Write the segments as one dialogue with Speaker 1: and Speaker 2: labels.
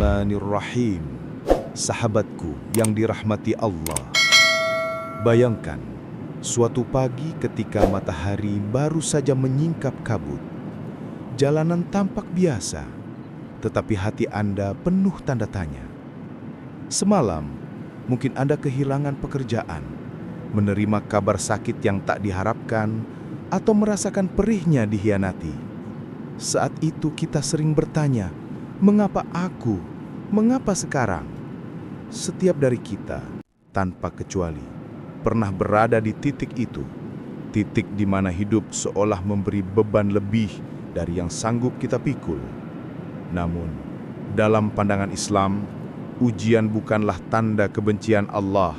Speaker 1: Bismillahirrahmanirrahim. Sahabatku yang dirahmati Allah, bayangkan suatu pagi ketika matahari baru saja menyingkap kabut. Jalanan tampak biasa, tetapi hati Anda penuh tanda tanya. Semalam, mungkin Anda kehilangan pekerjaan, menerima kabar sakit yang tak diharapkan, atau merasakan perihnya dikhianati. Saat itu kita sering bertanya, mengapa aku? Mengapa sekarang? Setiap dari kita, tanpa kecuali, pernah berada di titik itu. Titik di mana hidup seolah memberi beban lebih dari yang sanggup kita pikul. Namun, dalam pandangan Islam, ujian bukanlah tanda kebencian Allah,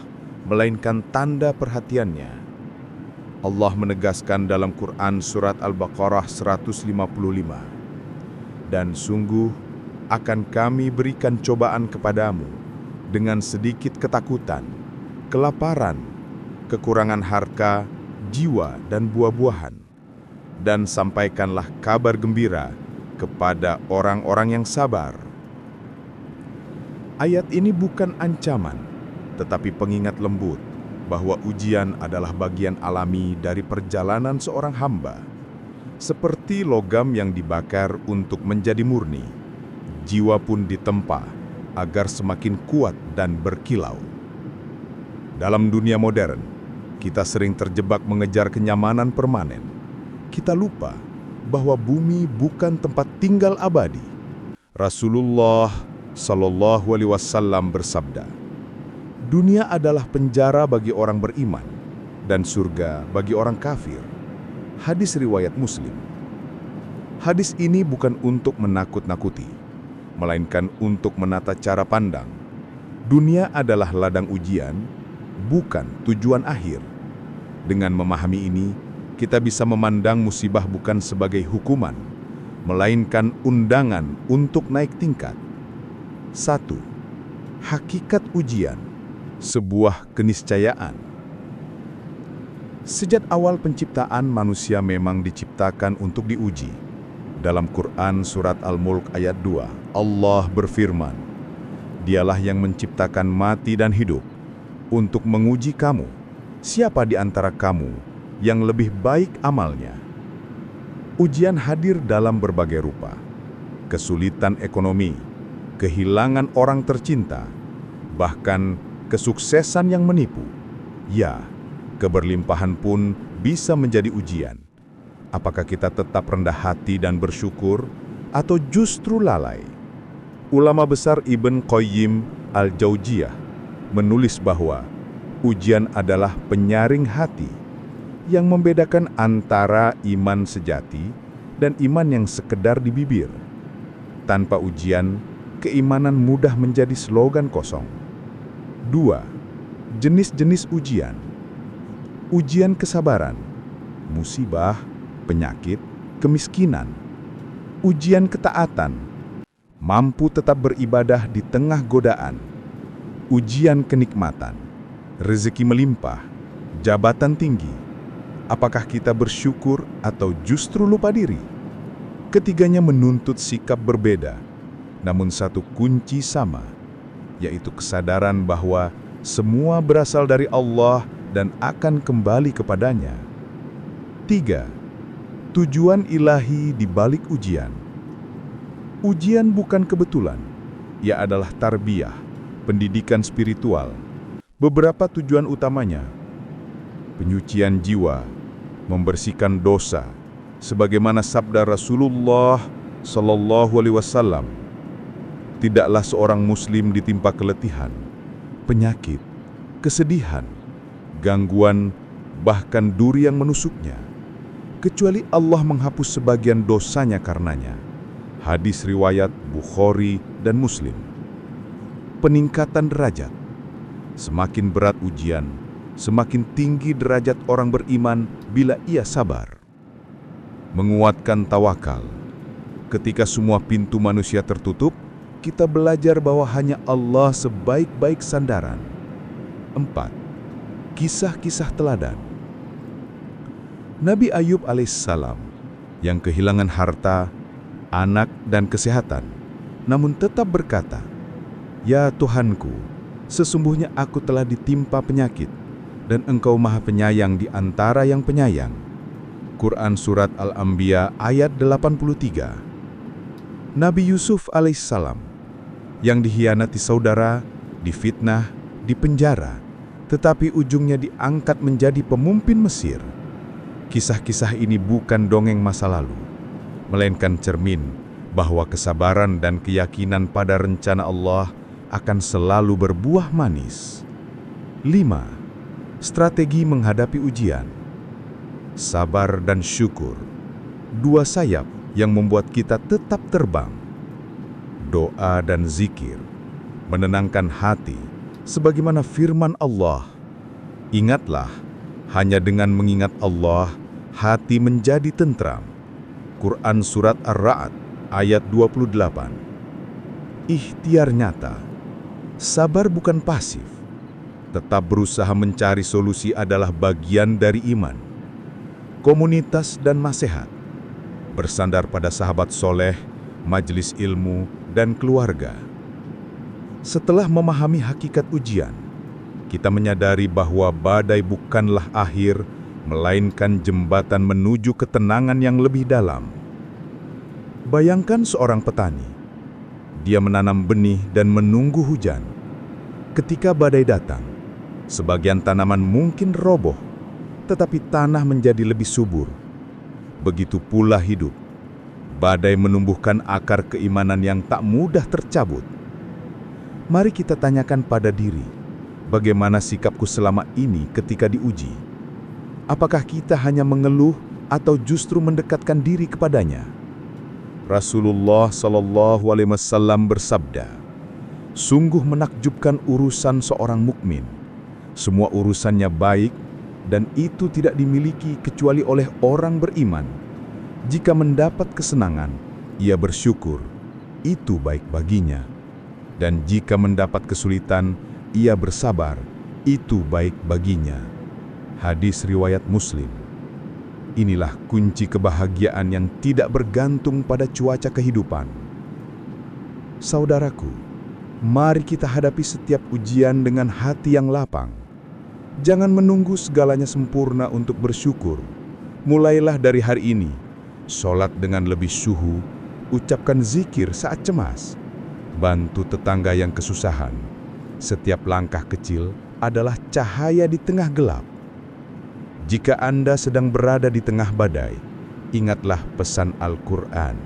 Speaker 1: melainkan tanda perhatiannya. Allah menegaskan dalam Quran surat Al-Baqarah 155, "Dan sungguh akan kami berikan cobaan kepadamu dengan sedikit ketakutan, kelaparan, kekurangan harta, jiwa, dan buah-buahan. Dan sampaikanlah kabar gembira kepada orang-orang yang sabar." Ayat ini bukan ancaman, tetapi pengingat lembut bahwa ujian adalah bagian alami dari perjalanan seorang hamba. Seperti logam yang dibakar untuk menjadi murni, jiwa pun ditempa agar semakin kuat dan berkilau. Dalam dunia modern, kita sering terjebak mengejar kenyamanan permanen. Kita lupa bahwa bumi bukan tempat tinggal abadi. Rasulullah Shallallahu Alaihi Wasallam bersabda, "Dunia adalah penjara bagi orang beriman dan surga bagi orang kafir." Hadis riwayat Muslim. Hadis ini bukan untuk menakut-nakuti, melainkan untuk menata cara pandang. Dunia adalah ladang ujian, bukan tujuan akhir. Dengan memahami ini, kita bisa memandang musibah bukan sebagai hukuman, melainkan undangan untuk naik tingkat. 1. Hakikat ujian. Sebuah keniscayaan. Sejak awal penciptaan, manusia memang diciptakan untuk diuji. Dalam Quran surat Al-Mulk ayat 2, Allah berfirman, "Dialah yang menciptakan mati dan hidup untuk menguji kamu, siapa di antara kamu yang lebih baik amalnya." Ujian hadir dalam berbagai rupa. Kesulitan ekonomi, kehilangan orang tercinta, bahkan kesuksesan yang menipu. Ya, keberlimpahan pun bisa menjadi ujian. Apakah kita tetap rendah hati dan bersyukur, atau justru lalai? Ulama besar Ibn Qayyim Al-Jauziyah menulis bahwa ujian adalah penyaring hati yang membedakan antara iman sejati dan iman yang sekedar di bibir. Tanpa ujian, keimanan mudah menjadi slogan kosong. 2. Jenis-jenis ujian. Ujian kesabaran, musibah, penyakit, kemiskinan. Ujian ketaatan, mampu tetap beribadah di tengah godaan. Ujian kenikmatan, rezeki melimpah, jabatan tinggi. Apakah kita bersyukur atau justru lupa diri? Ketiganya menuntut sikap berbeda, namun satu kunci sama, yaitu kesadaran bahwa semua berasal dari Allah dan akan kembali kepadanya. 3. Tujuan ilahi di balik ujian. Ujian bukan kebetulan, ia adalah tarbiyah, pendidikan spiritual. Beberapa tujuan utamanya: penyucian jiwa, membersihkan dosa, sebagaimana sabda Rasulullah Shallallahu Alaihi Wasallam, "Tidaklah seorang muslim ditimpa keletihan, penyakit, kesedihan, gangguan, bahkan duri yang menusuknya, kecuali Allah menghapus sebagian dosanya karenanya." Hadis riwayat Bukhari dan Muslim. Peningkatan derajat. Semakin berat ujian, semakin tinggi derajat orang beriman bila ia sabar. Menguatkan tawakal. Ketika semua pintu manusia tertutup, kita belajar bahwa hanya Allah sebaik-baik sandaran. 4. Kisah-kisah teladan. Nabi Ayub alaihissalam yang kehilangan harta, anak, dan kesehatan, namun tetap berkata, Ya Tuhanku, sesungguhnya aku telah ditimpa penyakit, dan Engkau Maha Penyayang di antara yang penyayang. Quran Surat Al-Anbiya ayat 83. Nabi Yusuf alaihissalam yang dikhianati saudara, difitnah, dipenjara, tetapi ujungnya diangkat menjadi pemimpin Mesir. Kisah-kisah ini bukan dongeng masa lalu, melainkan cermin bahwa kesabaran dan keyakinan pada rencana Allah akan selalu berbuah manis. 5. Strategi menghadapi ujian. Sabar dan syukur, dua sayap yang membuat kita tetap terbang. Doa dan zikir, menenangkan hati, sebagaimana firman Allah. Ingatlah, hanya dengan mengingat Allah, hati menjadi tentram. Quran Surat Ar-Ra'd ayat 28. Ikhtiar nyata. Sabar bukan pasif. Tetap berusaha mencari solusi adalah bagian dari iman. Komunitas dan nasihat. Bersandar pada sahabat soleh, majelis ilmu, dan keluarga. Setelah memahami hakikat ujian, kita menyadari bahwa badai bukanlah akhir, melainkan jembatan menuju ketenangan yang lebih dalam. Bayangkan seorang petani. Dia menanam benih dan menunggu hujan. Ketika badai datang, sebagian tanaman mungkin roboh, tetapi tanah menjadi lebih subur. Begitu pula hidup. Badai menumbuhkan akar keimanan yang tak mudah tercabut. Mari kita tanyakan pada diri, bagaimana sikapku selama ini ketika diuji? Apakah kita hanya mengeluh atau justru mendekatkan diri kepadanya? Rasulullah SAW bersabda, "Sungguh menakjubkan urusan seorang mukmin. Semua urusannya baik, dan itu tidak dimiliki kecuali oleh orang beriman. Jika mendapat kesenangan, ia bersyukur, itu baik baginya. Dan jika mendapat kesulitan, ia bersabar, itu baik baginya." Hadis riwayat Muslim. Inilah kunci kebahagiaan yang tidak bergantung pada cuaca kehidupan. Saudaraku, mari kita hadapi setiap ujian dengan hati yang lapang. Jangan menunggu segalanya sempurna untuk bersyukur. Mulailah dari hari ini. Sholat dengan lebih syuhu, ucapkan zikir saat cemas. Bantu tetangga yang kesusahan. Setiap langkah kecil adalah cahaya di tengah gelap. Jika Anda sedang berada di tengah badai, ingatlah pesan Al-Quran.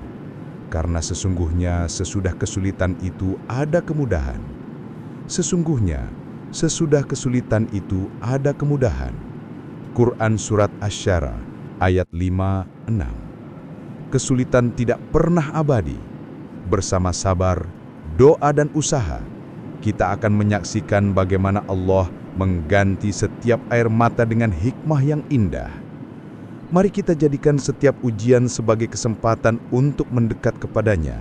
Speaker 1: Karena sesungguhnya sesudah kesulitan itu ada kemudahan. Sesungguhnya sesudah kesulitan itu ada kemudahan. Quran Surat Asy-Syara ayat 5-6. Kesulitan tidak pernah abadi. Bersama sabar, doa dan usaha, kita akan menyaksikan bagaimana Allah mengganti setiap air mata dengan hikmah yang indah. Mari kita jadikan setiap ujian sebagai kesempatan untuk mendekat kepadanya,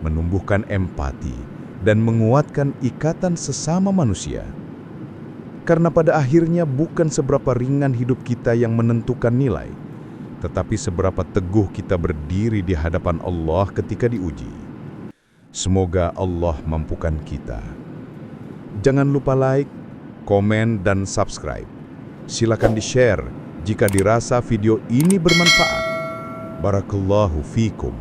Speaker 1: menumbuhkan empati, dan menguatkan ikatan sesama manusia. Karena pada akhirnya bukan seberapa ringan hidup kita yang menentukan nilai, tetapi seberapa teguh kita berdiri di hadapan Allah ketika diuji. Semoga Allah mampukan kita. Jangan lupa like, komen, dan subscribe. Silakan di-share jika dirasa video ini bermanfaat. Barakallahu fikum.